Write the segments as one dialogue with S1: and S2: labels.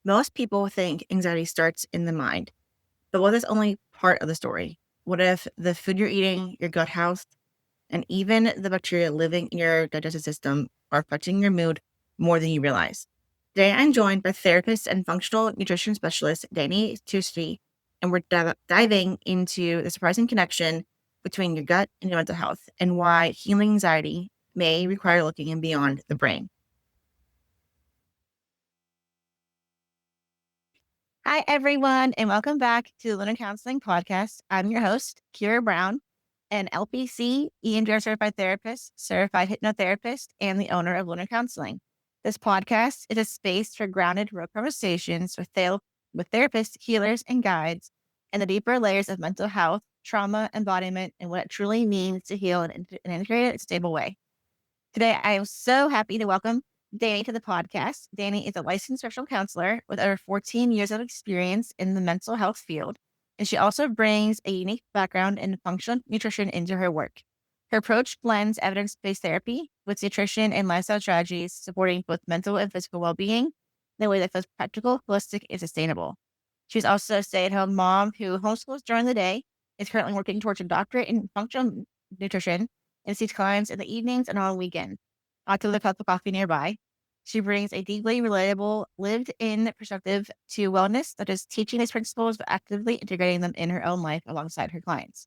S1: Most people think anxiety starts in the mind, but what if that's only part of the story? What if the food you're eating, your gut health, and even the bacteria living in your digestive system are affecting your mood more than you realize? Today, I'm joined by therapist and functional nutrition specialist Dani Tschudy, and we're diving into the surprising connection between your gut and your mental health and why healing anxiety may require looking beyond the brain. Hi, everyone, and welcome back to the Lunar Counseling Podcast. I'm your host, Kiara Brown, an LPC EMDR certified therapist, certified hypnotherapist, and the owner of Lunar Counseling. This podcast is a space for grounded, real conversations with therapists, healers, and guides, and the deeper layers of mental health, trauma, embodiment, and what it truly means to heal in an integrated, stable way. Today, I am so happy to welcome Dani to the podcast. Dani is a licensed sexual counselor with over 14 years of experience in the mental health field, and she also brings a unique background in functional nutrition into her work. Her approach blends evidence-based therapy with nutrition and lifestyle strategies, supporting both mental and physical well-being in a way that feels practical, holistic, and sustainable. She's also a stay-at-home mom who homeschools during the day, is currently working towards a doctorate in functional nutrition, and sees clients in the evenings and on weekends. To the cup of coffee nearby. She brings a deeply relatable, lived-in perspective to wellness that is teaching these principles but actively integrating them in her own life alongside her clients.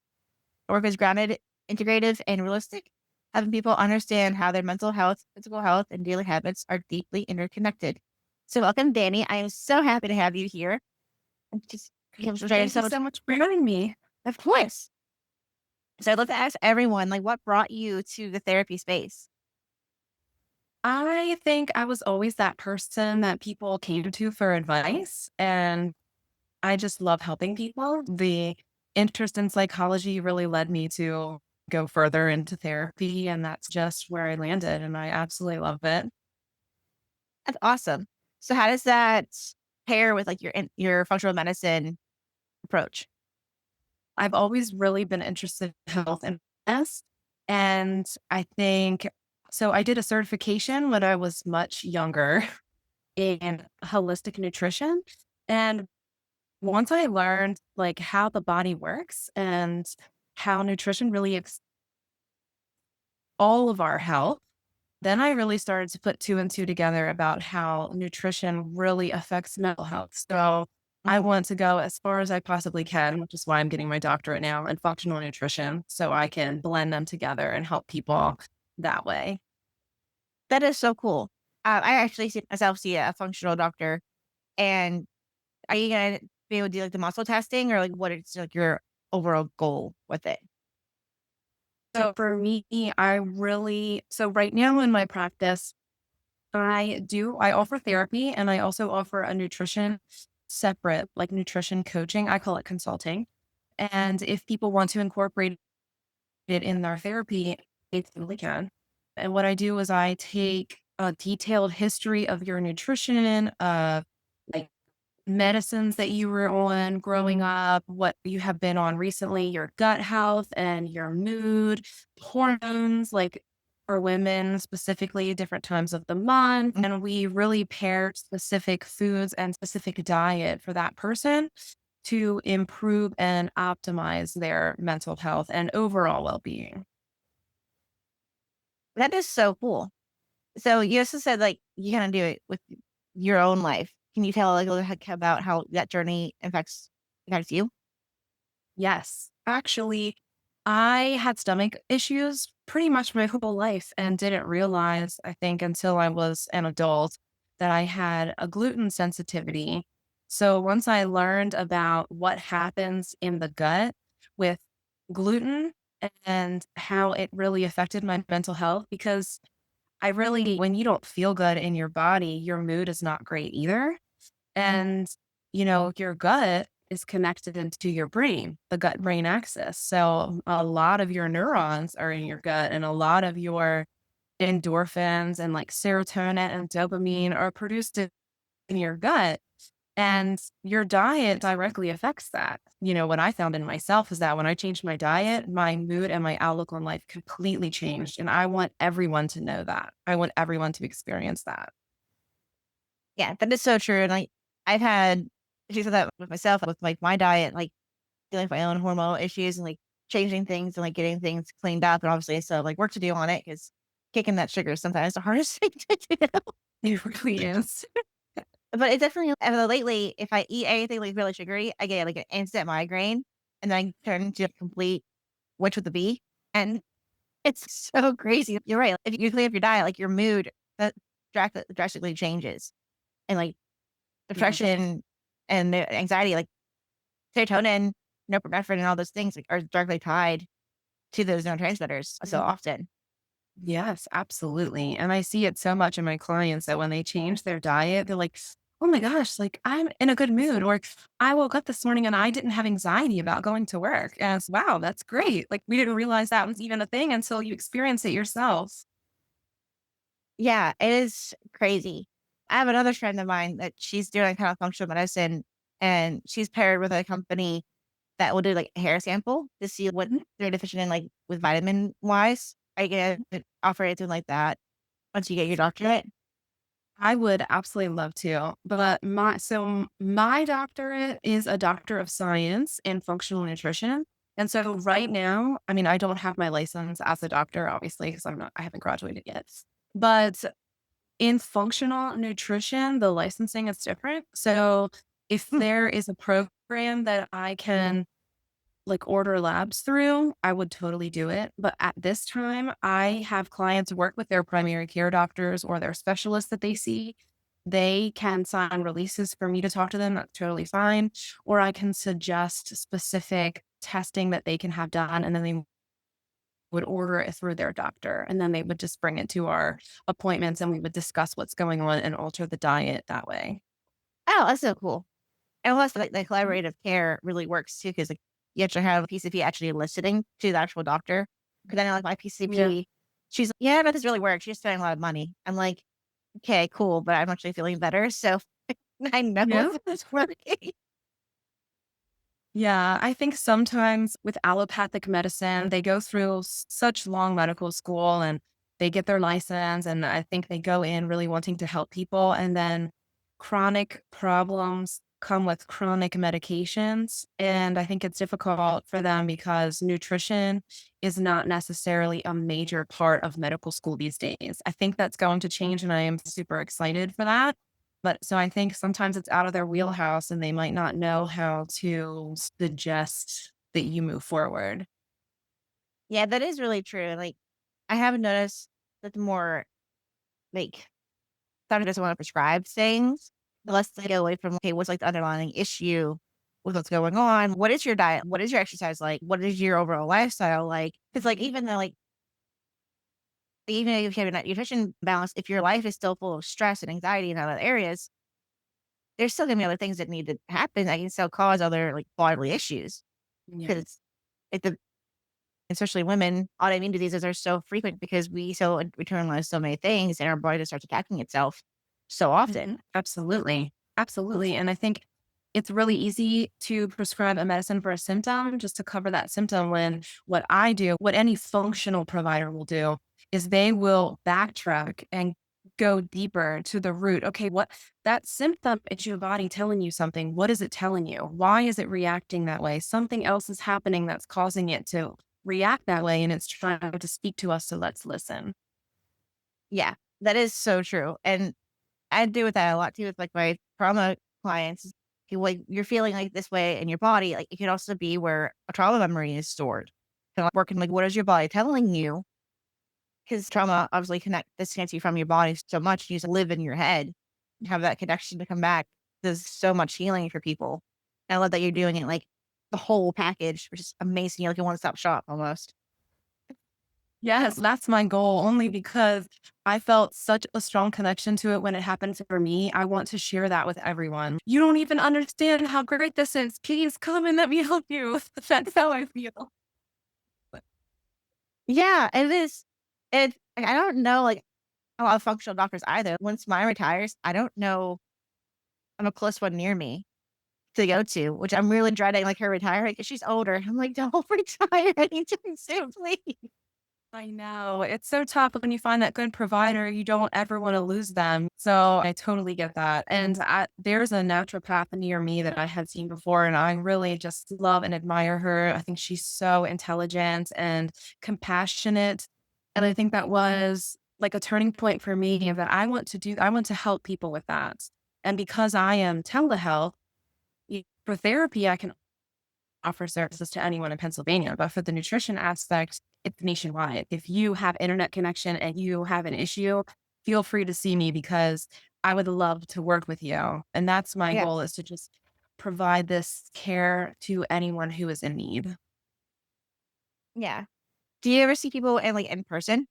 S1: Her work is grounded, integrative, and realistic, having people understand how their mental health, physical health, and daily habits are deeply interconnected. So welcome, Dani. I am so happy to have you here. Just
S2: Thank you so much for having me.
S1: of course. So I'd love to ask everyone, what brought you to the therapy space?
S2: I think I was always that person that people came to for advice, and I just love helping people. The interest in psychology really led me to go further into therapy, and that's just where I landed, and I absolutely love it.
S1: That's awesome. So how does that pair with your functional medicine approach?
S2: I've always really been interested in health and wellness, and I think so. I did a certification when I was much younger in holistic nutrition, and once I learned like how the body works and how nutrition really all of our health, then I really started to put two and two together about how nutrition really affects mental health. So I want to go as far as I possibly can, which is why I'm getting my doctorate now in functional nutrition, so I can blend them together and help people that way.
S1: That is so cool. I actually see myself see a functional doctor. And are you gonna be able to do the muscle testing, or what is your overall goal with it?
S2: So for me, so right now in my practice, I offer therapy and I also offer a nutrition separate, like nutrition coaching. I call it consulting. And if people want to incorporate it in their therapy, they totally can. And what I do is I take a detailed history of your nutrition, like medicines that you were on growing up, what you have been on recently, your gut health and your mood, hormones, like for women specifically, different times of the month. And we really pair specific foods and specific diet for that person to improve and optimize their mental health and overall well being.
S1: That is so cool. So you also said you kind of do it with your own life. Can you tell a little about how that journey affects you?
S2: Yes. Actually, I had stomach issues pretty much my whole life and didn't realize, I think, until I was an adult that I had a gluten sensitivity. So once I learned about what happens in the gut with gluten and how it really affected my mental health, because when you don't feel good in your body, your mood is not great either. And, your gut is connected into your brain, the gut brain axis. So a lot of your neurons are in your gut and a lot of your endorphins and like serotonin and dopamine are produced in your gut. And your diet directly affects that. What I found in myself is that when I changed my diet, my mood and my outlook on life completely changed. And I want everyone to know that. I want everyone to experience that.
S1: Yeah, that is so true. And I've had issues with that with myself, with like my diet, like dealing with my own hormonal issues and like changing things and like getting things cleaned up. And obviously, I still have like work to do on it because kicking that sugar is sometimes the hardest thing to do.
S2: It really is.
S1: But it definitely, lately, if I eat anything like really sugary, I get like an instant migraine and then I turn into a complete witch with a bee. And it's so crazy. You're right. If you clean up your diet, like your mood that drastically changes. And like
S2: Yeah.
S1: depression and the anxiety, like serotonin, norepinephrine, and all those things like, are directly tied to those neurotransmitters so often.
S2: Yes, absolutely. And I see it so much in my clients that when they change their diet, they're like, oh my gosh, like I'm in a good mood. Or I woke up this morning and I didn't have anxiety about going to work. And it's, wow, that's great. Like we didn't realize that was even a thing until you experience it yourself.
S1: Yeah, it is crazy. I have another friend of mine that she's doing kind of functional medicine and she's paired with a company that will do like a hair sample to see what
S2: Mhm.
S1: they're deficient in, like with vitamin wise. I get offer anything like that once you get your doctorate.
S2: I would absolutely love to. But my doctorate is a doctor of science in functional nutrition. And so right now, I mean, I don't have my license as a doctor, obviously, because I haven't graduated yet. But in functional nutrition, the licensing is different. So if
S1: Hmm.
S2: there is a program that I can like order labs through, I would totally do it. But at this time, I have clients work with their primary care doctors or their specialists that they see. They can sign releases for me to talk to them. That's totally fine. Or I can suggest specific testing that they can have done. And then they would order it through their doctor. And then they would just bring it to our appointments and we would discuss what's going on and alter the diet that way.
S1: Oh, that's so cool. And plus, like the
S2: Mhm.
S1: collaborative care really works too, because like you have to have a PCP actually listening to the actual doctor. Because I know like my
S2: Yeah.
S1: PCP, she's like, yeah, but this really works. She's spending a lot of money. I'm like, okay, cool, but I'm actually feeling better. So I know
S2: Yeah.
S1: if it's working.
S2: Yeah, I think sometimes with allopathic medicine, they go through such long medical school and they get their license. And I think they go in really wanting to help people. And then chronic problems come with chronic medications. And I think it's difficult for them because nutrition is not necessarily a major part of medical school these days. I think that's going to change. And I am super excited for that. But so I think sometimes it's out of their wheelhouse and they might not know how to suggest that you move forward.
S1: Yeah, that is really true. Like I haven't noticed that the more like doctor doesn't want to prescribe things unless they go away from, okay, what's like the underlying issue with what's going on? What is your diet? What is your exercise like? What is your overall lifestyle like? Because like even though like even if you have a nutrition balance, if your life is still full of stress and anxiety in other areas, there's still gonna be other things that need to happen that can still cause other like bodily issues.
S2: Yeah.
S1: Because it the especially women, autoimmune diseases are so frequent because we so internalize so many things and our body just starts attacking itself so often.
S2: Mhm. Absolutely. Absolutely. And I think it's really easy to prescribe a medicine for a symptom just to cover that symptom when what I do, what any functional provider will do is they will backtrack and go deeper to the root. Okay, what that symptom is your body telling you something. What is it telling you? Why is it reacting that way? Something else is happening that's causing it to react that way and it's trying to speak to us. So let's listen.
S1: Yeah, that is so true. And I do with that a lot too with like my trauma clients. Like you're feeling like this way in your body, like it could also be where a trauma memory is stored. So like working like what is your body telling you? Because trauma obviously disconnects you from your body so much. You just live in your head and have that connection to come back. There's so much healing for people. And I love that you're doing it like the whole package, which is amazing. You're like a one stop shop almost.
S2: Yes, that's my goal only because I felt such a strong connection to it when it happened for me. I want to share that with everyone. You don't even understand how great this is. Please come and let me help you. That's how I feel.
S1: Yeah, it is. Like, I don't know like a lot of functional doctors either. Once mine retires, I don't know a close one near me to go to, which I'm really dreading, like, her retiring because she's older. I'm like, "Don't retire anytime soon, please."
S2: I know. It's so tough when you find that good provider, you don't ever want to lose them. So I totally get that. And there's a naturopath near me that I had seen before, and I really just love and admire her. I think she's so intelligent and compassionate. And I think that was like a turning point for me that I want to help people with that. And because I am telehealth, for therapy, I can offer services to anyone in Pennsylvania. But for the nutrition aspect, it's nationwide. If you have internet connection and you have an issue, feel free to see me because I would love to work with you. And that's my
S1: Yeah.
S2: goal is to just provide this care to anyone who is in need.
S1: Yeah. Do you ever see people in person?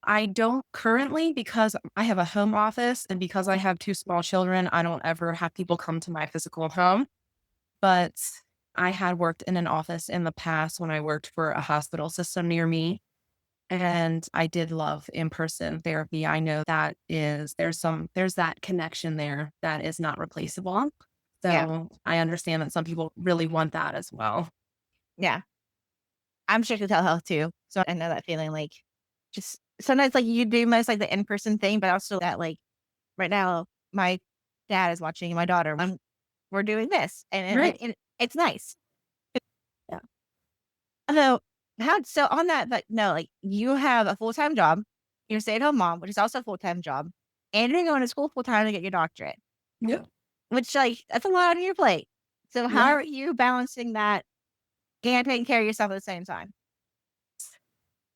S2: I don't currently because I have a home office and because I have two small children, I don't ever have people come to my physical home. But I had worked in an office in the past when I worked for a hospital system near me. And I did love in-person therapy. I know that there's that connection there that is not replaceable.
S1: Yeah.
S2: So I understand that some people really want that as well.
S1: Yeah. I'm sure to telehealth too. So I know that feeling just sometimes you do most the in-person thing, but also that right now my dad is watching my daughter. We're doing this
S2: Right.
S1: it's nice.
S2: Yeah.
S1: Although how so on that no, you have a full-time job, you're a stay-at-home mom, which is also a full-time job, and you're going to school full-time to get your doctorate,
S2: Yeah.
S1: which that's a lot on your plate. So how
S2: Yeah.
S1: are you balancing that and taking care of yourself at the same time?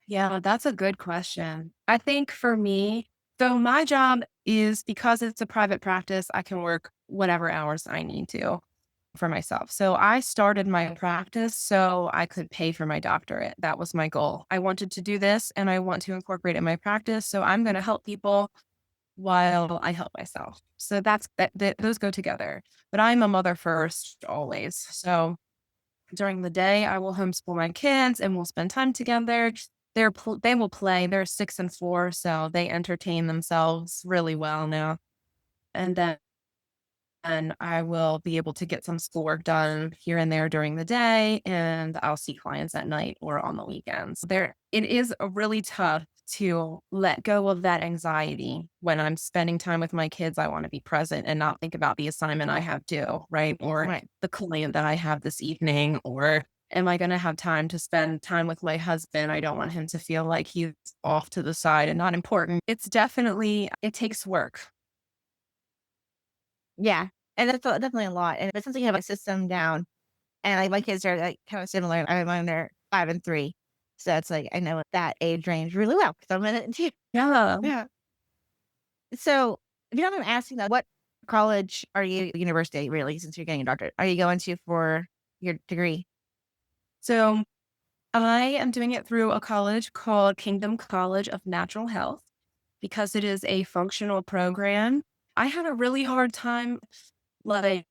S2: Yeah, that's a good question. I think for me, so my job is because it's a private practice, I can work whatever hours I need to for myself. So I started my practice so I could pay for my doctorate. That was my goal. I wanted to do this and I want to incorporate it in my practice. So I'm going to help people while I help myself. So those go together. But I'm a mother first always. So during the day, I will homeschool my kids and we'll spend time together. They will play. They're 6 and 4, so they entertain themselves really well now. And then and I will be able to get some schoolwork done here and there during the day, and I'll see clients at night or on the weekends. It is a really tough to let go of that anxiety when I'm spending time with my kids. I want to be present and not think about the assignment I have due, right? Or
S1: Right.
S2: the client that I have this evening, or am I going to have time to spend time with my husband? I don't want him to feel like he's off to the side and not important. It takes work.
S1: Yeah. And that's definitely a lot. And it sounds like you have a system down. And my kids are kind of similar. I mine they're 5 and 3. So it's I know that age range really well because I'm in it too.
S2: Yeah.
S1: Yeah. So if you don't mind me asking that, what college are you university really since you're getting a doctorate? Are you going to for your degree?
S2: So I am doing it through a college called Kingdom College of Natural Health because it is a functional program. I had a really hard time like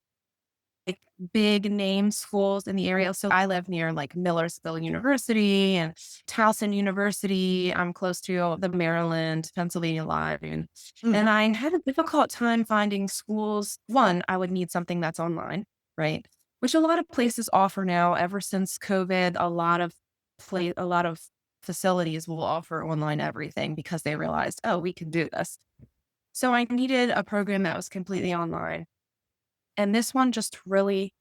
S2: big name schools in the area. So I live near like Millersville University and Towson University. I'm close to the Maryland, Pennsylvania line.
S1: Mm,
S2: And I had a difficult time finding schools. One, I would need something that's online, right? Which a lot of places offer now. Ever since COVID, a lot of facilities will offer online everything because they realized, oh, we can do this. So I needed a program that was completely online. And this one just really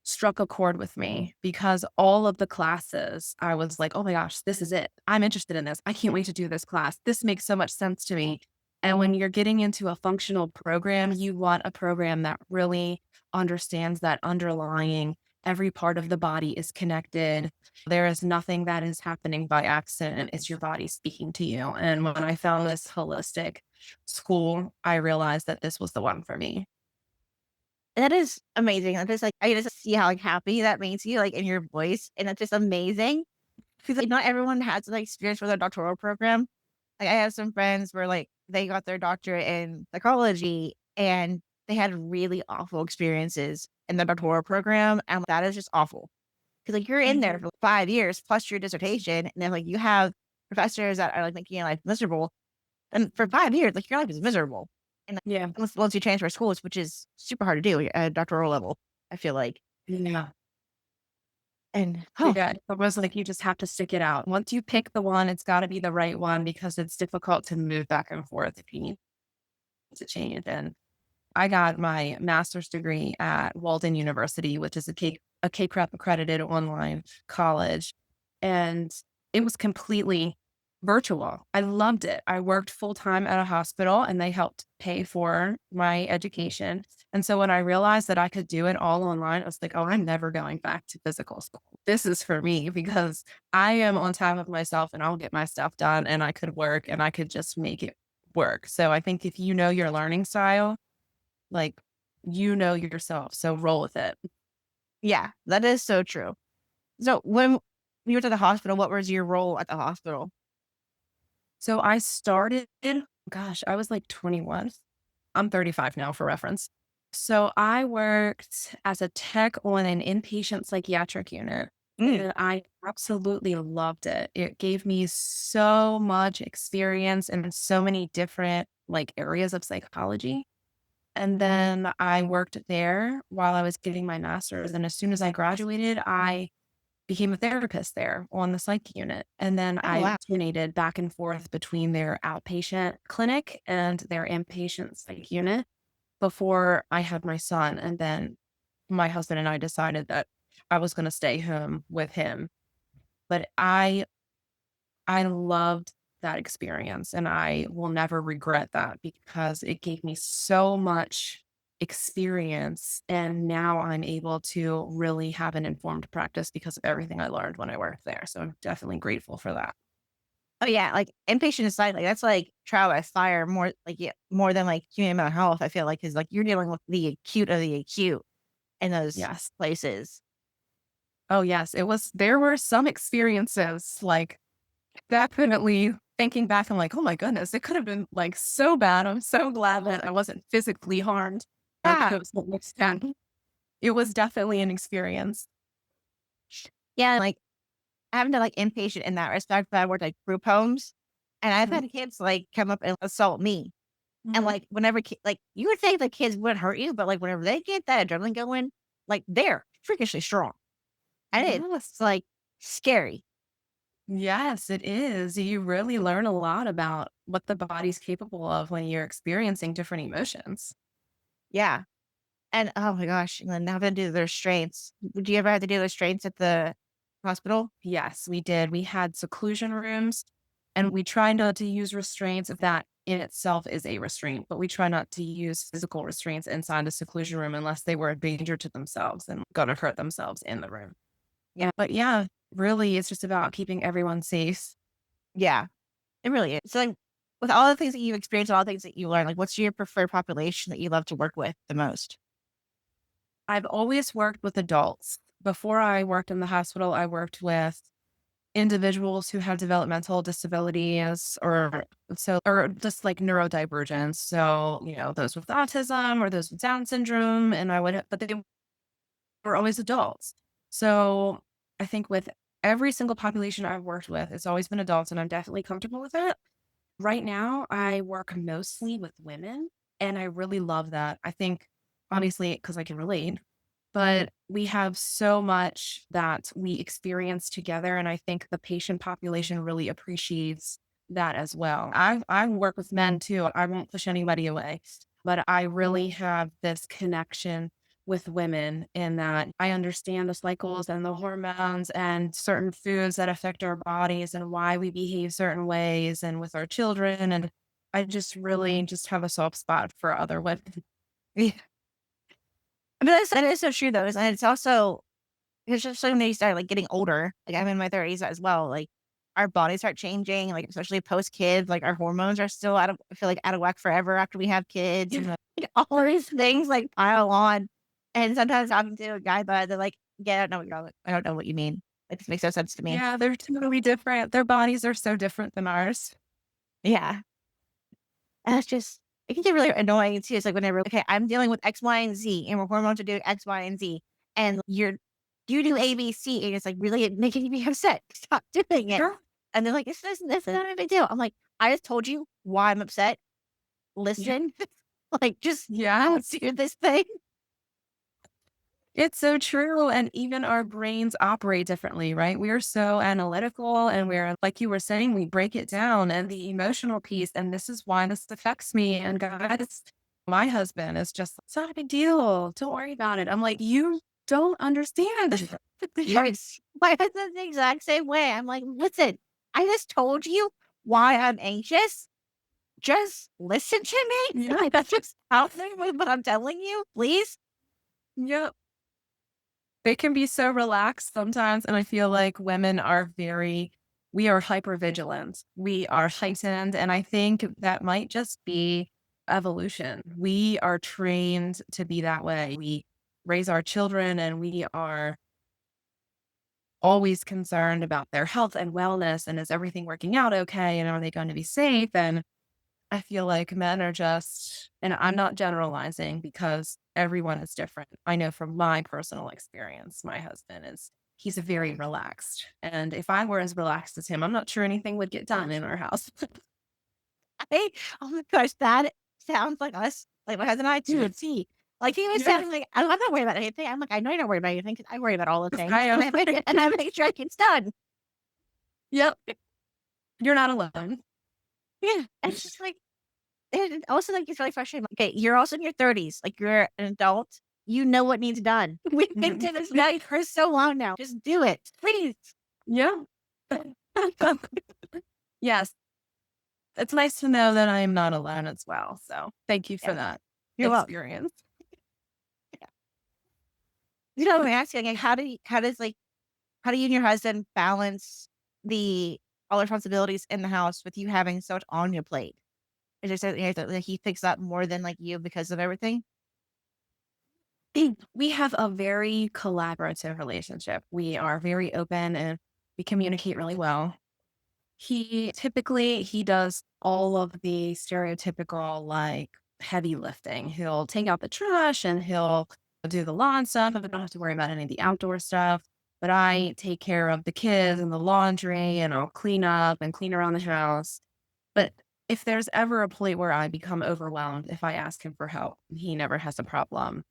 S2: struck a chord with me because all of the classes, I was like, oh my gosh, this is it. I'm interested in this. I can't wait to do this class. This makes so much sense to me. And when you're getting into a functional program, you want a program that really understands that underlying every part of the body is connected. There is nothing that is happening by accident. It's your body speaking to you. And when I found this holistic school, I realized that this was the one for me.
S1: that is amazing. I'm just I just see how happy that makes you in your voice, and that's just amazing because not everyone has the experience with a doctoral program. I have some friends where they got their doctorate in psychology and they had really awful experiences in the doctoral program, and that is just awful. Because you're in there
S2: Mhm.
S1: for 5 years plus your dissertation, and then you have professors that are making your life miserable, and for 5 years, your life is miserable. And
S2: Yeah.
S1: once you transfer schools, which is super hard to do at a doctoral level, I feel like.
S2: Yeah.
S1: And
S2: Yeah, it's almost like you just have to stick it out. Once you pick the one, it's gotta be the right one because it's difficult to move back and forth if you need to change. And I got my master's degree at Walden University, which is a K-Prep accredited online college, and it was completely virtual. I loved it. I worked full-time at a hospital, and they helped pay for my education, and so when I realized that I could do it all online, I was like, "Oh, I'm never going back to physical school. This is for me because I am on top of myself, and I'll get my stuff done, and I could work, and I could just make it work." So I think if you know your learning style, like, you know yourself, so roll with it.
S1: yeah, that is so true. So when you were at the hospital, what was your role at the hospital?
S2: So I started gosh, I was like 21. I'm 35 now for reference. So I worked as a tech on an inpatient psychiatric unit,
S1: Mm.
S2: and I absolutely loved it. It gave me so much experience in so many different, like, areas of psychology. And then I worked there while I was getting my master's, and as soon as I graduated, I became a therapist there on the psych unit, and then
S1: Oh,
S2: I
S1: wow.
S2: alternated back and forth between their outpatient clinic and their inpatient psych unit before I had my son, and then my husband and I decided that I was gonna stay home with him, but I loved that experience, and I will never regret that because it gave me so much experience, and now I'm able to really have an informed practice because of everything I learned when I worked there, so I'm definitely grateful for that.
S1: Oh, yeah, like, inpatient aside, like, that's, like, trial by fire more, like, yeah, more than, like, human mental health, I feel like, because like, you're dealing with the acute of the acute in those
S2: Yes.
S1: places.
S2: Oh, yes, there were some experiences, like, definitely thinking back, I'm like, "Oh my goodness, it could have been, like, so bad." I'm so glad that I wasn't physically harmed
S1: Yeah.
S2: to some extent. It was definitely an experience.
S1: Yeah, like, I haven't done, like, inpatient in that respect, but I worked, like, group homes, and I've
S2: Mhm,
S1: had kids, like, come up and assault me, and,
S2: mhm.
S1: like, whenever like, you would think the kids wouldn't hurt you, but, like, whenever they get that adrenaline going, like, they're freakishly strong, and it's,
S2: Yes.
S1: like, scary.
S2: Yes, it is. You really learn a lot about what the body's capable of when you're experiencing different emotions.
S1: Yeah, and oh my gosh, and then having to do the restraints. Did you ever have to do the restraints at the hospital?
S2: Yes, we did. We had seclusion rooms and we try not to use restraints if that in itself is a restraint, but we try not to use physical restraints inside the seclusion room unless they were a danger to themselves and gonna hurt themselves in the room.
S1: Yeah.
S2: But yeah, really, it's just about keeping everyone safe.
S1: Yeah, it really is. So, like, with all the things that you've experienced, all the things that you learned, like, what's your preferred population that you love to work with the most?
S2: I've always worked with adults. Before I worked in the hospital, I worked with individuals who have developmental disabilities or just like neurodivergence. So, those with autism or those with Down syndrome. And but they were always adults. So I think with every single population I've worked with, it's always been adults, and I'm definitely comfortable with it. Right now, I work mostly with women, and I really love that. I think, obviously, because I can relate, but we have so much that we experience together, and I think the patient population really appreciates that as well. I work with men too. I won't push anybody away, but I really have this connection with women in that I understand the cycles and the hormones and certain foods that affect our bodies and why we behave certain ways and with our children. And I just really just have a soft spot for other women.
S1: Yeah. I mean, that is so true though, and it's also because just so many start, like, getting older, like, I'm in my 30s as well, like, our bodies start changing, like, especially post-kids, like, our hormones are still out of I feel like out of whack forever after we have kids, and, like, all of these things, like, pile on, and sometimes talking to a guy, but they're like, "Yeah, I don't know what you mean." Like, this makes no sense to me.
S2: Yeah, they're totally different. Their bodies are so different than ours.
S1: Yeah, and it's just it can get really annoying too, it's like whenever, "Okay, I'm dealing with X, Y, and Z, and we're hormones are doing X, Y, and Z, and you do ABC," and it's, like, really making me upset. Stop doing it.
S2: Sure.
S1: And they're like, this is not a big deal." I'm like, "I just told you why I'm upset.
S2: Yeah.
S1: Listen." Like, just
S2: Yes.
S1: do this thing.
S2: It's so true. And even our brains operate differently, right? We are so analytical and we're, like you were saying, we break it down and the emotional piece. And this is why this affects me. And guys, my husband is just, it's not a big deal. Don't worry about it. I'm like, you don't understand.
S1: Yes. My husband's the exact same way. I'm like, listen, I just told you why I'm anxious. Just listen to me.
S2: Yeah.
S1: Like, that's just out there with what I'm telling you, please.
S2: Yep. They can be so relaxed sometimes, and I feel like women are we are hyper vigilant. We are heightened, and I think that might just be evolution. We are trained to be that way. We raise our children and we are always concerned about their health and wellness and is everything working out okay and are they going to be safe? And I feel like men are just, and I'm not generalizing because everyone is different. I know from my personal experience, my husband he's very relaxed. And if I were as relaxed as him, I'm not sure anything would get done in our house.
S1: I, oh my gosh, that sounds like us. Like my husband and I too. See, like he was
S2: Yeah.
S1: sounding like I'm not worried about anything. I'm like, I know you're not worried about anything 'cause I worry about all the things,
S2: I am.
S1: and I make sure it gets done.
S2: Yep. You're not alone.
S1: Yeah, and it's just like, and also like it's really frustrating. Okay, you're also in your 30s. Like you're an adult. You know what needs done. We've been to this night for so long now. Just do it, please.
S2: Yeah. Yes. It's nice to know that I am not alone as well. So thank you for
S1: Yeah,
S2: that
S1: you're welcome.
S2: experience.
S1: Let me ask you, like, how do you and your husband balance the all the responsibilities in the house with you having so much on your plate? Is there something that like, he picks up more than like you because of everything?
S2: We have a very collaborative relationship. We are very open and we communicate really well. He does all of the stereotypical like heavy lifting. He'll take out the trash and he'll do the lawn stuff. I don't have to worry about any of the outdoor stuff. But I take care of the kids and the laundry and I'll clean up and clean around the house. But if there's ever a point where I become overwhelmed, if I ask him for help, he never has a problem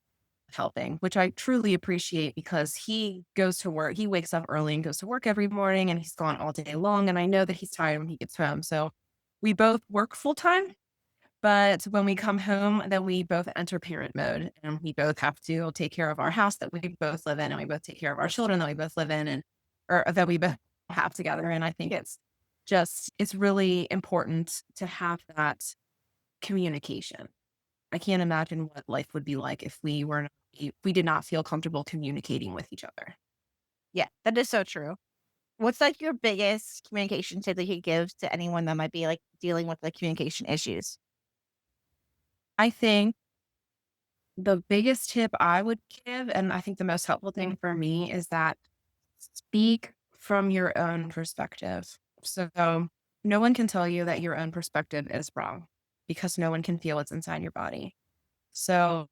S2: helping, which I truly appreciate because he goes to work. He wakes up early and goes to work every morning and he's gone all day long. And I know that he's tired when he gets home. So we both work full time. But when we come home, then we both enter parent mode and we both have to take care of our house that we both live in and we both take care of our children that we both live in and or that we both have together. And I think it's really important to have that communication. I can't imagine what life would be like if we did not feel comfortable communicating with each other.
S1: Yeah, that is so true. What's like your biggest communication tip that you give to anyone that might be like dealing with like communication issues?
S2: I think the biggest tip I would give, and I think the most helpful thing for me is that speak from your own perspective. So no one can tell you that your own perspective is wrong because no one can feel what's inside your body. So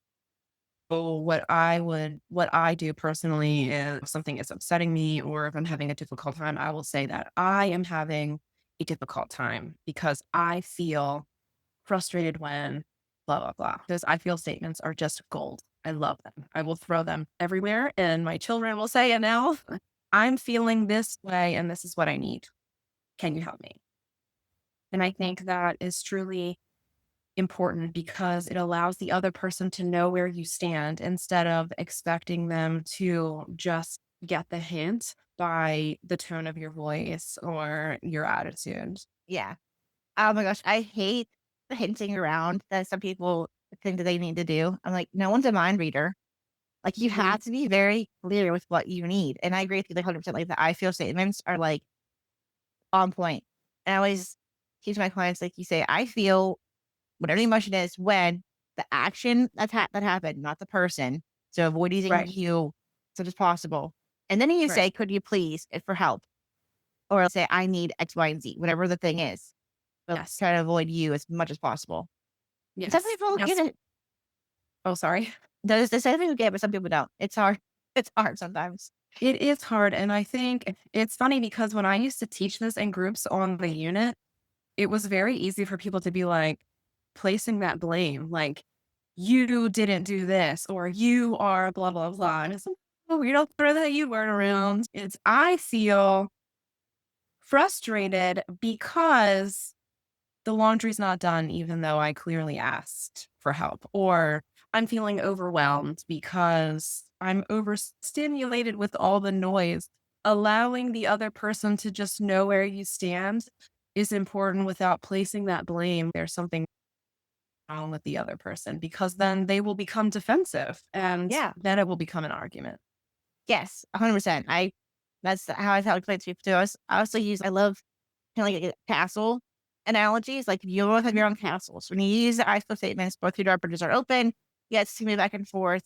S2: what I do personally is if something is upsetting me or if I'm having a difficult time, I will say that I am having a difficult time because I feel frustrated when blah, blah, blah. Those I feel statements are just gold. I love them. I will throw them everywhere and my children will say, and now I'm feeling this way and this is what I need. Can you help me? And I think that is truly important because it allows the other person to know where you stand instead of expecting them to just get the hint by the tone of your voice or your attitude.
S1: Yeah. Oh my gosh, I hate the hinting around that some people think that they need to do. I'm like, no one's a mind reader. Like you
S2: Mhm.
S1: have to be very clear with what you need. And I agree with you like 100%. Like the I feel statements are like on point. And I always teach my clients, like you say, I feel whatever the emotion is when the action that happened, not the person. So avoid using
S2: Right,
S1: you as much as possible. And then you
S2: right.
S1: say, could you please, and for help, or say, I need X, Y, and Z, whatever the thing is, but
S2: Yes,
S1: try to avoid you as much as possible. And some
S2: yes,
S1: people get
S2: yes.
S1: it.
S2: Oh, sorry.
S1: There's some people get it, but some people don't. It's hard. It's hard sometimes.
S2: It is hard. And I think it's funny because when I used to teach this in groups on the unit, it was very easy for people to be like placing that blame. Like, you didn't do this or you are blah, blah, blah. And it's like, oh, you don't throw that you word around. It's I feel frustrated because the laundry's not done, even though I clearly asked for help. Or I'm feeling overwhelmed because I'm overstimulated with all the noise. Allowing the other person to just know where you stand is important without placing that blame. There's something wrong with the other person because then they will become defensive and
S1: Yeah.
S2: then it will become an argument.
S1: Yes. 100%. That's how I explain to people too. I love kind of like a castle analogies. Like you both have your own castles. When you use the I feel statements, both your door bridges are open. You guys to move back and forth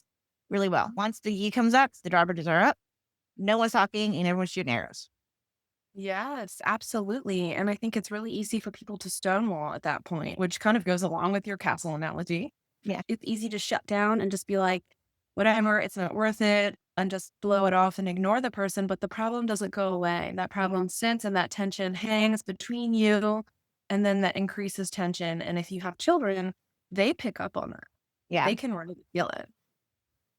S1: really well. Once the E comes up, the door bridges are up. No one's talking and everyone's shooting arrows.
S2: Yes, absolutely. And I think it's really easy for people to stonewall at that point, which kind of goes along with your castle analogy.
S1: Yeah.
S2: It's easy to shut down and just be like, whatever, it's not worth it, and just blow it off and ignore the person. But the problem doesn't go away. That problem sits and that tension hangs between you. And then that increases tension. And if you have children, they pick up on that.
S1: Yeah.
S2: They can really feel it.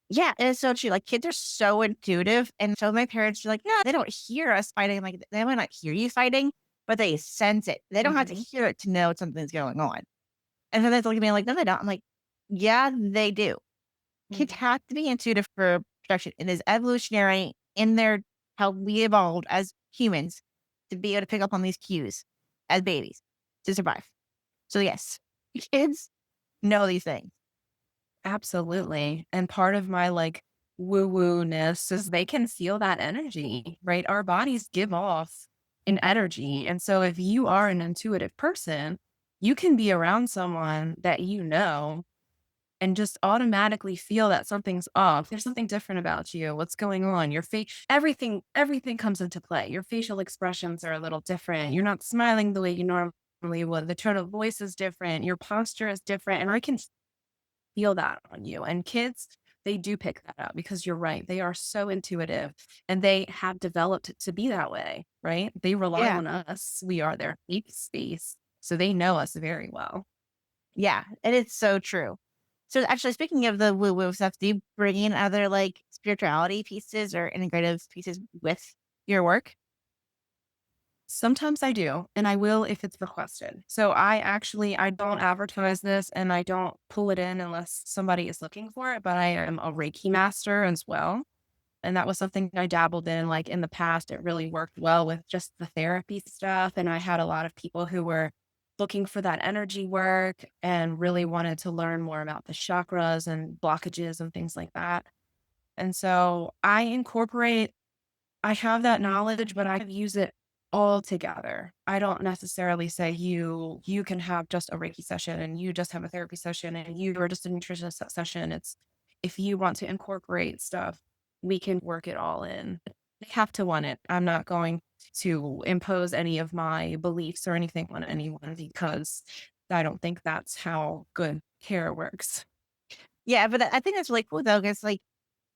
S1: Yeah, and it's so true. Like kids are so intuitive, and so my parents are like, no, they don't hear us fighting. Like they might not hear you fighting, but they sense it. They don't have to
S2: Mhm.
S1: hear it to know something's going on. And then they look at me like, no, they don't. I'm like, yeah, they do. Kids
S2: Mhm.
S1: have to be intuitive for protection. It is evolutionary in their how we evolved as humans to be able to pick up on these cues as babies to survive. So yes, kids know these things.
S2: Absolutely. And part of my like woo woo ness is they can feel that energy, right? Our bodies give off an energy. And so if you are an intuitive person, you can be around someone that you know and just automatically feel that something's off. There's something different about you. What's going on? Your face, everything comes into play. Your facial expressions are a little different. You're not smiling the way you normally would. The tone of voice is different. Your posture is different. And I can feel that on you. And kids, they do pick that up because you're right. They are so intuitive and they have developed to be that way, right? They rely
S1: Yeah.
S2: on us. We are their safe space. So they know us very well.
S1: Yeah. And it's so true. So actually speaking of the woo woo stuff, do you bring in other like spirituality pieces or integrative pieces with your work?
S2: Sometimes I do, and I will if it's requested. So I don't advertise this and I don't pull it in unless somebody is looking for it, but I am a Reiki master as well. And that was something I dabbled in, like, in the past. It really worked well with just the therapy stuff, and I had a lot of people who were looking for that energy work and really wanted to learn more about the chakras and blockages and things like that. And so I have that knowledge, but I use it all together. I don't necessarily say you can have just a Reiki session and you just have a therapy session and you are just a nutrition session. It's if you want to incorporate stuff, we can work it all in. They have to want it. I'm not going to impose any of my beliefs or anything on anyone because I don't think that's how good care works.
S1: Yeah, but I think that's really cool though, because like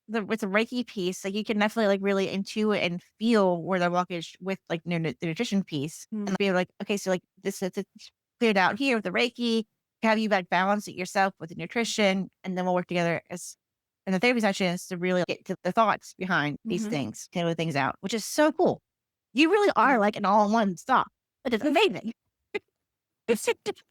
S1: with the Reiki piece, like, you can definitely, like, really intuit and feel where the blockage with, like, the nutrition piece and be like, "Okay, so, like, this is it's cleared out here with the Reiki, have you, like, balance it yourself with the nutrition, and then we'll work together as in the therapy sessions to really get to the thoughts behind these
S2: Mhm.
S1: things, clear things out," which is so cool. You really are, like, an all-in-one stop. It is amazing.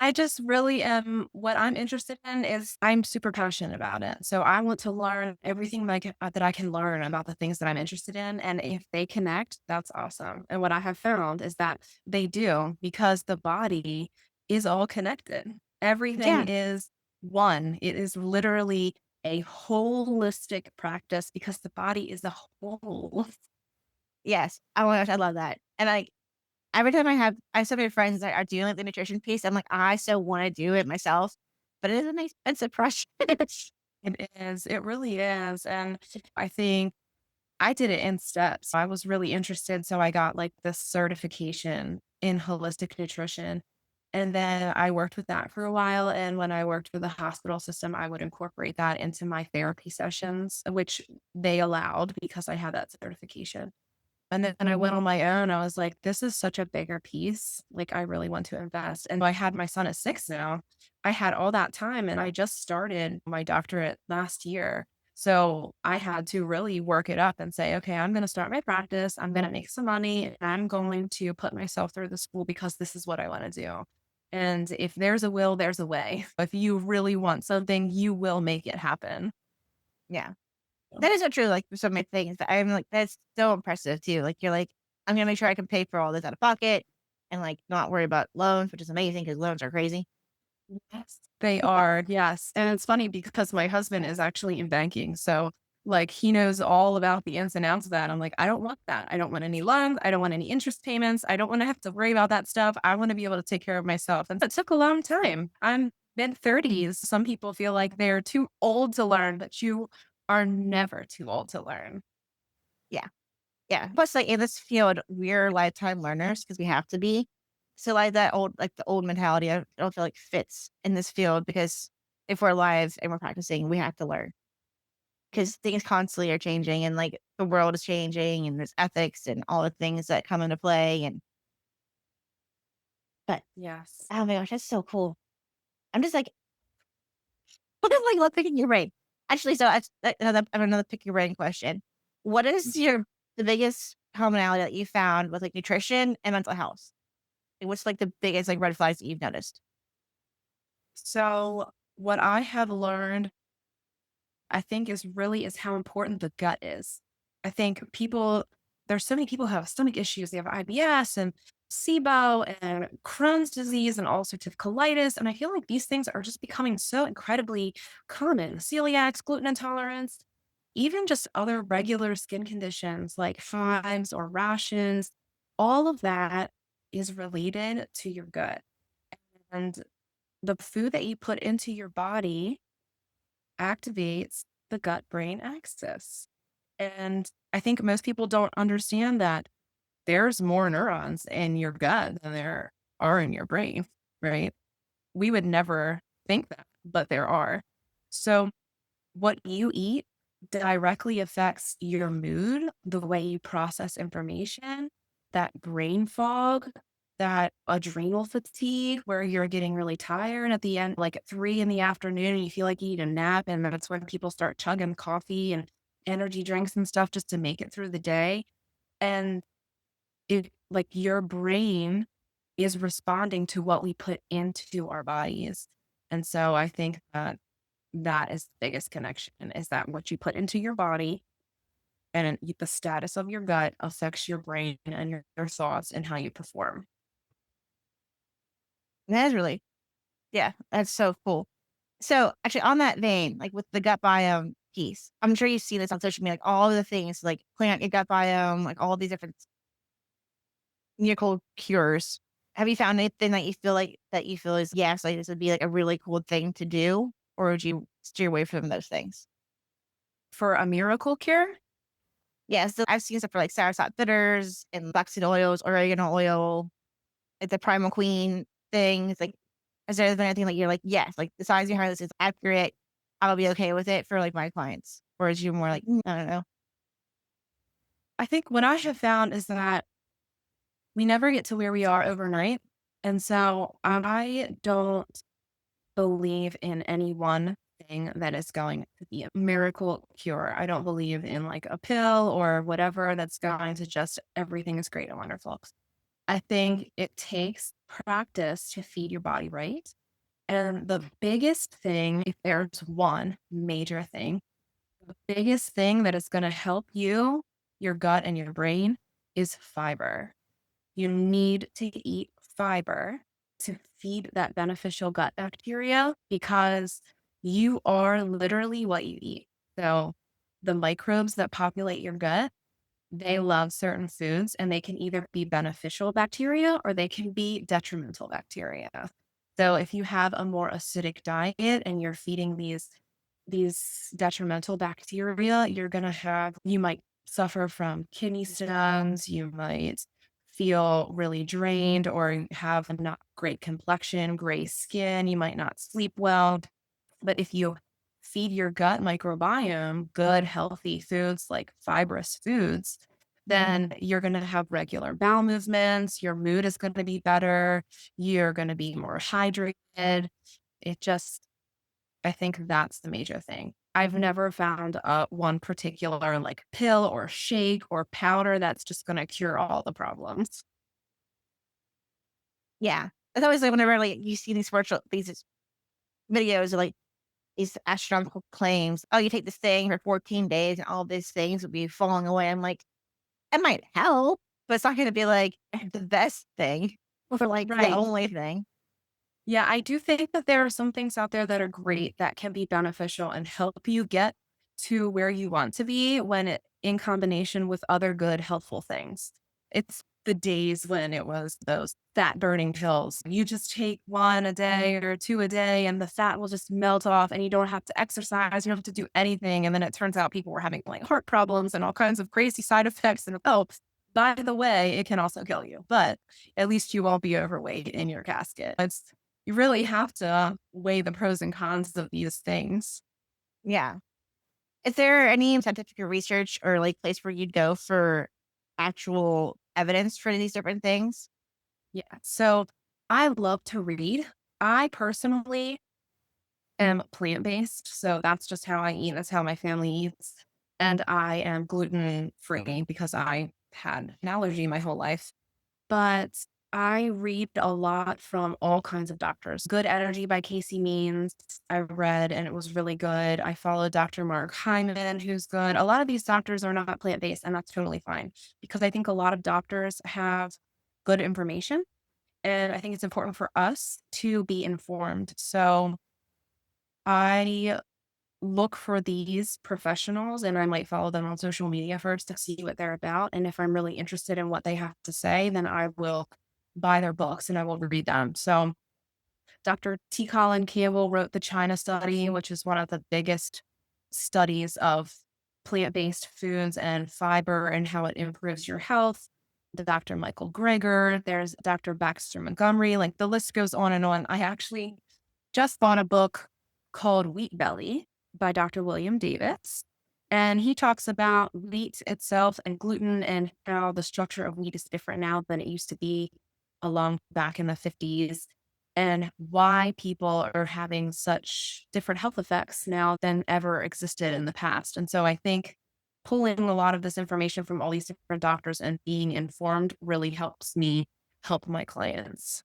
S2: I just really am what I'm interested in is I'm super passionate about it. So I want to learn everything that I can learn about the things that I'm interested in. And if they connect, that's awesome. And what I have found is that they do because the body is all connected. Everything
S1: Yeah.
S2: is one. It is literally a holistic practice because the body is a whole.
S1: Yes. Oh my gosh, I love that, and, like, every time I have so many friends that are doing, like, the nutrition piece, I'm like, "I so wanna do it myself," but it is an expensive process.
S2: It is. It really is. And I think I did it in steps. I was really interested, so I got, like, this certification in holistic nutrition, and then I worked with that for a while, and when I worked for the hospital system, I would incorporate that into my therapy sessions, which they allowed because I had that certification. And then I went on my own, I was like, "This is such a bigger piece, like, I really want to invest." And I had my son at 6 now. I had all that time and I just started my doctorate last year. So I had to really work it up and say, okay, I'm going to start my practice. I'm going to make some money and I'm going to put myself through the school because this is what I want to do. And if there's a will, there's a way. If you really want something, you will make it happen.
S1: Yeah. That is so true, like, for so many things that I'm like, that's so impressive too, like, you're like, "I'm gonna make sure I can pay for all this out of pocket and, like, not worry about loans," which is amazing because loans are crazy.
S2: Yes. They are, yes, and it's funny because my husband is actually in banking, so, like, he knows all about the ins and outs of that. I'm like, "I don't want that. I don't want any loans. I don't want any interest payments. I don't wanna have to worry about that stuff. I wanna be able to take care of myself," and it took a long time. I'm mid-30s. Some people feel like they're too old to learn, but you are never too old to learn.
S1: Yeah, yeah. Plus, like, in this field, we're lifetime learners because we have to be. So, like, the old mentality, I don't feel like fits in this field because if we're alive and we're practicing, we have to learn because things constantly are changing and, like, the world is changing and there's ethics and all the things that come into play but,
S2: Yes.
S1: oh my gosh, that's so cool. I'm just like like, love picking your brain. Actually, so I have another pick your brain question. What is the biggest commonality that you found with, like, nutrition and mental health? Like, what's, like, the biggest, like, red flags that you've noticed?
S2: So, what I have learned I think is how important the gut is. I think there's so many people who have stomach issues. They have IBS and SIBO and Crohn's disease and ulcerative colitis. And I feel like these things are just becoming so incredibly common. Celiacs, gluten intolerance, even just other regular skin conditions like hives or rashes. All of that is related to your gut. And the food that you put into your body activates the gut brain axis. And I think most people don't understand that there's more neurons in your gut than there are in your brain, right? We would never think that, but there are. So, what you eat directly affects your mood, the way you process information, that brain fog, that adrenal fatigue where you're getting really tired at the end, like at 3 in the afternoon, and you feel like you need a nap. And that's when people start chugging coffee and energy drinks and stuff just to make it through the day. And like your brain is responding to what we put into our bodies. And so I think that that is the biggest connection is that what you put into your body and the status of your gut affects your brain and your thoughts and how you perform.
S1: That is really yeah, that's so cool. So, actually, on that vein, like, with the gut biome piece, I'm sure you see this on social media, like, all of the things, like, clean out your gut biome, like, all these different miracle cures. Have you found anything that you feel is, yes, like, this would be, like, a really cool thing to do, or would you steer away from those things?
S2: For a miracle cure,
S1: Yeah, so I've seen stuff for, like, soursop bitters and flaxseed oils, oregano oil, like, the Primal Queen thing. It's like, has there been anything that you're like, "Yes, like, the science behind this is accurate. I'll be okay with it for, like, my clients." Or is you more like, I don't know."
S2: I think what I have found is that we never get to where we are overnight. And so I don't believe in any one thing that is going to be a miracle cure. I don't believe in like a pill or whatever that's going to just everything is great and wonderful. I think it takes practice to feed your body right. And the biggest thing, if there's one major thing, the biggest thing that is going to help you, your gut and your brain is fiber. You need to eat fiber to feed that beneficial gut bacteria because you are literally what you eat. So the microbes that populate your gut, they love certain foods and they can either be beneficial bacteria or they can be detrimental bacteria. So if you have a more acidic diet and you're feeding these detrimental bacteria, you might suffer from kidney stones, you might feel really drained or have a not great complexion, gray skin, you might not sleep well. But if you feed your gut microbiome good, healthy foods like fibrous foods, then you're going to have regular bowel movements. Your mood is going to be better. You're going to be more hydrated. It just I think that's the major thing. I've never found, one particular, like, pill or shake or powder that's just gonna cure all the problems.
S1: Yeah. It's always like whenever like you see these virtual these videos of like these astronomical claims. Oh, you take this thing for 14 days and all these things will be falling away. I'm like, it might help, but it's not gonna be like the best thing or like the
S2: Right.
S1: only thing.
S2: Yeah, I do think that there are some things out there that are great that can be beneficial and help you get to where you want to be when it in combination with other good helpful things. It's the days when it was those fat burning pills. You just take one a day or two a day and the fat will just melt off and you don't have to exercise, you don't have to do anything. And then it turns out people were having like heart problems and all kinds of crazy side effects. And oh, by the way, it can also kill you, but at least you won't be overweight in your casket. It's you really have to weigh the pros and cons of these things.
S1: Yeah. Is there any scientific research or like place where you'd go for actual evidence for these different things?
S2: Yeah. So I love to read. I personally am plant based. So that's just how I eat. That's how my family eats. And I am gluten free because I had an allergy my whole life. But I read a lot from all kinds of doctors. Good Energy by Casey Means, I read and it was really good. I follow Dr. Mark Hyman, who's good. A lot of these doctors are not plant based, and that's totally fine because I think a lot of doctors have good information. And I think it's important for us to be informed. So I look for these professionals and I might follow them on social media first to see what they're about. And if I'm really interested in what they have to say, then I will buy their books and I will read them. So Dr. T. Colin Campbell wrote the China study, which is one of the biggest studies of plant-based foods and fiber and how it improves your health. The Dr. Michael Greger, there's Dr. Baxter Montgomery, like the list goes on and on. I actually just bought a book called Wheat Belly by Dr. William Davis. And he talks about wheat itself and gluten and how the structure of wheat is different now than it used to be along back in the 50s and why people are having such different health effects now than ever existed in the past. And so I think pulling a lot of this information from all these different doctors and being informed really helps me help my clients.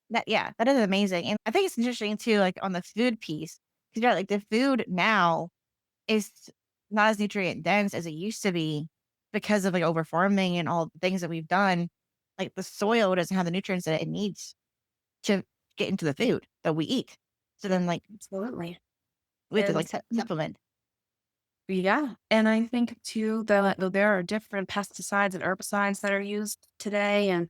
S1: That yeah, that is amazing. And I think it's interesting too, like on the food piece, because yeah, like the food now is not as nutrient dense as it used to be because of like over farming and all the things that we've done. Like the soil doesn't have the nutrients that it needs to get into the food that we eat. So then like
S2: Absolutely.
S1: we have to
S2: And
S1: like supplement.
S2: yeah, and I think too that there are different pesticides and herbicides that are used today, and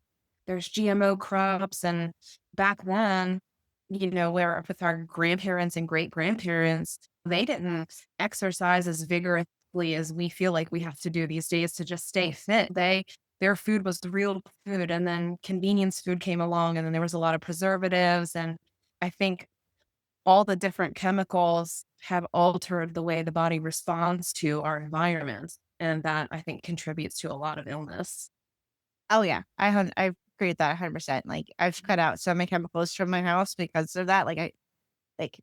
S2: there's GMO crops. And back then, where with our grandparents and great grandparents, they didn't exercise as vigorously as we feel like we have to do these days to just stay fit. Their food was the real food, and then convenience food came along, and then there was a lot of preservatives. And I think all the different chemicals have altered the way the body responds to our environment. And that I think contributes to a lot of illness.
S1: Oh yeah, I agree with that 100%. Like I've cut out so many chemicals from my house because of that. Like I like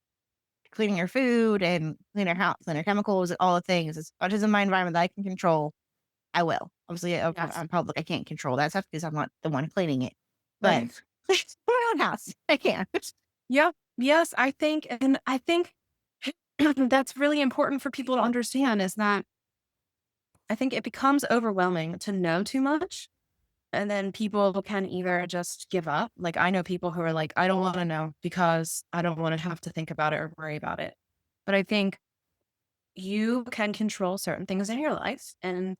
S1: cleaning your food and clean your house, clean your chemicals, all the things. As much as in my environment that I can control, I will. Obviously,
S2: Yes.
S1: I'm public. I can't control that stuff because I'm not the one cleaning it. But
S2: Right.
S1: my own house, I can.
S2: Yeah. Yes. I think that's really important for people to understand is that I think it becomes overwhelming to know too much. And then people can either just give up. Like I know people who are like, I don't want to know because I don't want to have to think about it or worry about it. But I think you can control certain things in your life and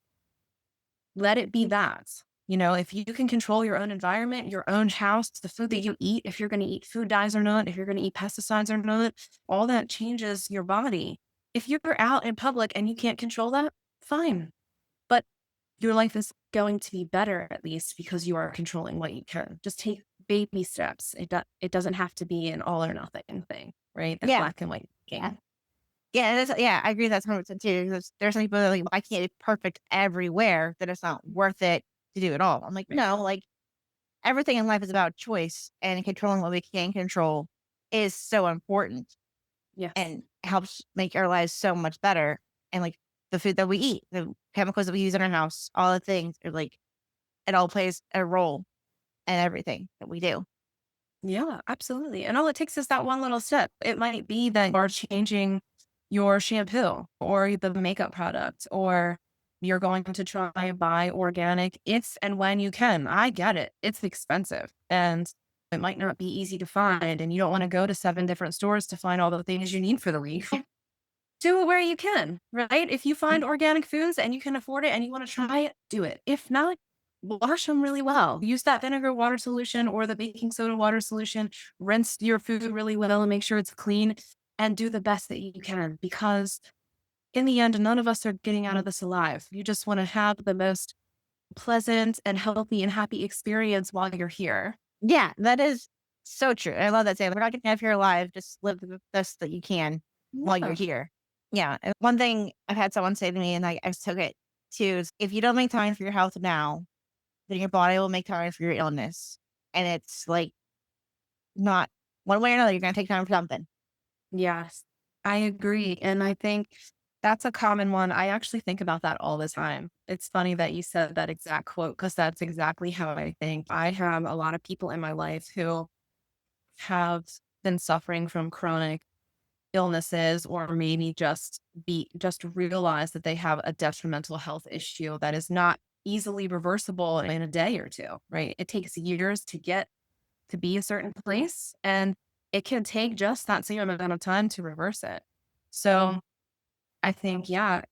S2: let it be that. If you can control your own environment, your own house, the food that you eat, if you're going to eat food dyes or not, if you're going to eat pesticides or not, all that changes your body. If you're out in public and you can't control that, fine. But your life is going to be better at least because you are controlling what you can. Just take baby steps. It doesn't have to be an all or nothing thing, right? A
S1: Yeah,
S2: black and white
S1: yeah,
S2: game.
S1: yeah. Yeah, I agree. That's 100% too. There's some people that are like, I can't be perfect everywhere. That it's not worth it to do it all. I'm like,
S2: Right.
S1: no, like everything in life is about choice and controlling what we can control. is so important
S2: Yes.
S1: and helps make our lives so much better. And like the food that we eat, the chemicals that we use in our house, all the things are like it all plays a role in everything that we do.
S2: Yeah, absolutely. And all it takes is that one little step. It might be that you're changing your shampoo or the makeup product, or you're going to try and buy organic if and when you can. I get it. It's expensive and it might not be easy to find. And you don't want to go to 7 different stores to find all the things you need for the week. Do it where you can, right? If you find organic foods and you can afford it and you want to try it, do it. If not, wash them really well. Use that vinegar water solution or the baking soda water solution. Rinse your food really well and make sure it's clean and do the best that you can, because in the end, none of us are getting out of this alive. You just want to have the most pleasant and healthy and happy experience while you're here.
S1: Yeah, that is so true. I love that saying. We're not going to have here alive. Just live the best that you can while you're
S2: Yeah.
S1: here. Yeah. And one thing I've had someone say to me, and I took it too, is if you don't make time for your health now, then your body will make time for your illness. And it's like not one way or another, you're going to take time for something.
S2: Yes, I agree. And I think that's a common one. I actually think about that all the time. It's funny that you said that exact quote because that's exactly how I think. I have a lot of people in my life who have been suffering from chronic illnesses, or maybe just realize that they have a detrimental health issue that is not easily reversible in a day or two, right? It takes years to get to be a certain place, and it can take just that same amount of time to reverse it. So I think, yeah,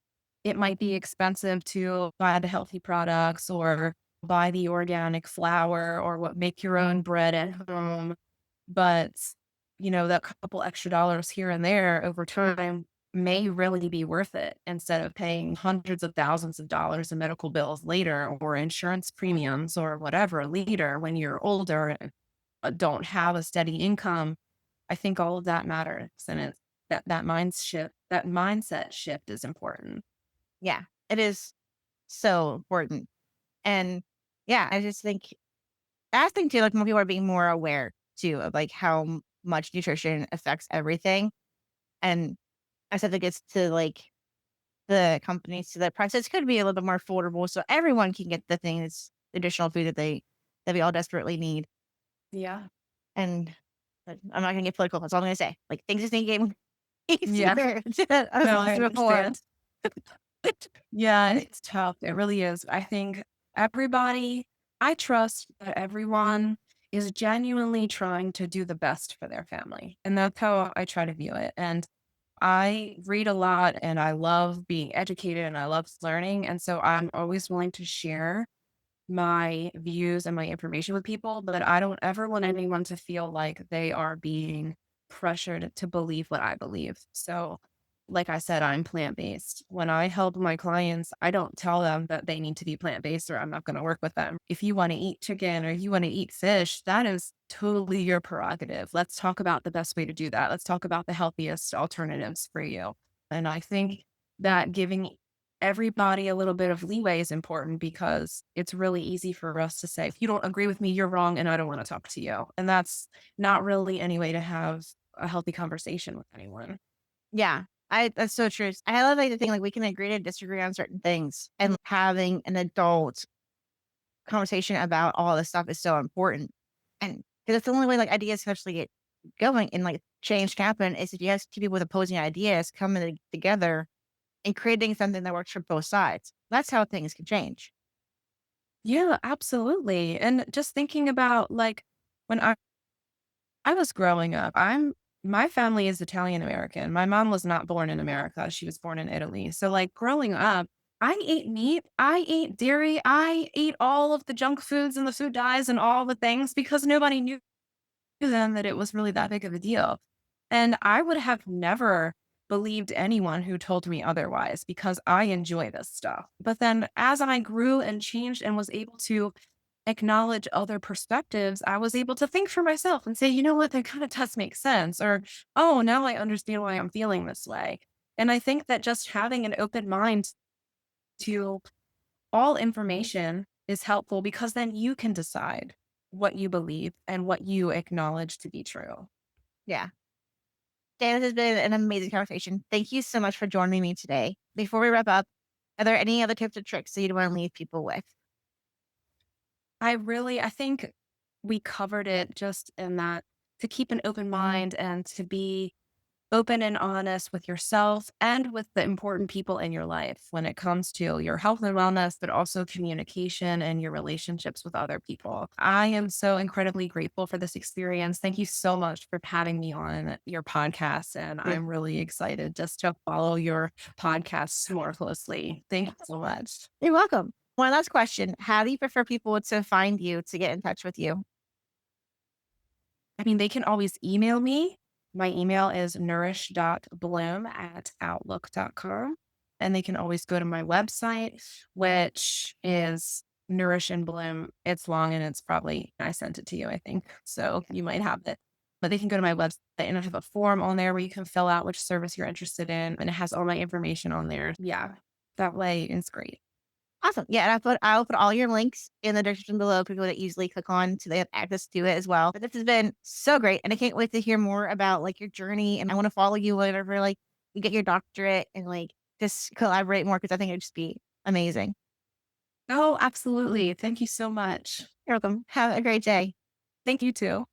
S2: it might be expensive to buy the healthy products or buy the organic flour or what make your own bread at home. But, that couple extra dollars here and there over time may really be worth it instead of paying hundreds of thousands of dollars in medical bills later or insurance premiums or whatever later when you're older and don't have a steady income. I think all of that matters, and it's that mindset shift is important.
S1: Yeah, it is so important. And yeah, I just think, I think too, like more people are being more aware too of like how much nutrition affects everything. And I said that gets to like the companies so that prices could be a little bit more affordable so everyone can get the things, the additional food that we all desperately need.
S2: Yeah.
S1: And but I'm not gonna get political, that's all I'm gonna say. Like things just need to get
S2: Yeah.
S1: easier as
S2: No, I
S1: before.
S2: understand. Yeah, it's tough. It really is. I think everybody, I trust that everyone is genuinely trying to do the best for their family. And that's how I try to view it. And I read a lot and I love being educated and I love learning. And so I'm always willing to share my views and my information with people, but I don't ever want anyone to feel like they are being pressured to believe what I believe. So, like I said, I'm plant based. When I help my clients, I don't tell them that they need to be plant based or I'm not going to work with them. If you want to eat chicken or you want to eat fish, that is totally your prerogative. Let's talk about the best way to do that. Let's talk about the healthiest alternatives for you. And I think that giving everybody a little bit of leeway is important because it's really easy for us to say, if you don't agree with me, you're wrong and I don't want to talk to you. And that's not really any way to have a healthy conversation with anyone.
S1: Yeah. That's so true. I love like the thing like we can agree to disagree on certain things and having an adult conversation about all this stuff is so important. And because it's the only way like ideas can actually get going and like change can happen is if you have two people with opposing ideas coming together and creating something that works for both sides. That's how things can change.
S2: Yeah, absolutely. And just thinking about like when I was growing up, my family is Italian American. My mom was not born in America. She was born in Italy. So like growing up, I ate meat, I ate dairy, I ate all of the junk foods and the food dyes and all the things because nobody knew then that it was really that big of a deal. And I would have never believed anyone who told me otherwise because I enjoy this stuff. But then as I grew and changed and was able to acknowledge other perspectives, I was able to think for myself and say, you know what, that kind of does make sense. Or, oh, now I understand why I'm feeling this way. And I think that just having an open mind to all information is helpful because then you can decide what you believe and what you acknowledge to be true.
S1: Yeah. Dan, this has been an amazing conversation. Thank you so much for joining me today. Before we wrap up, are there any other tips or tricks that you'd want to leave people with?
S2: I think we covered it just in that to keep an open mind and to be open and honest with yourself and with the important people in your life when it comes to your health and wellness, but also communication and your relationships with other people. I am so incredibly grateful for this experience. Thank you so much for having me on your podcast. And
S1: Yeah.
S2: I'm really excited just to follow your podcasts more closely. Thank you so much.
S1: You're welcome. One last question. How do you prefer people to find you to get in touch with you?
S2: I mean, they can always email me. My email is nourish.bloom@outlook.com. And they can always go to my website, which is Nourish and Bloom. It's long and it's probably, I sent it to you, I think. So you might have it. But they can go to my website and I have a form on there where you can fill out which service you're interested in. And it has all my information on there. Yeah. That way it's great.
S1: Awesome. Yeah, and I'll put all your links in the description below for people that easily click on so they have access to it as well. But this has been so great. And I can't wait to hear more about like your journey. And I want to follow you whenever like you get your doctorate and like just collaborate more because I think it'd just be amazing.
S2: Oh, absolutely. Thank you so much.
S1: You're welcome. Have a great day.
S2: Thank you too.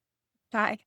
S2: Bye.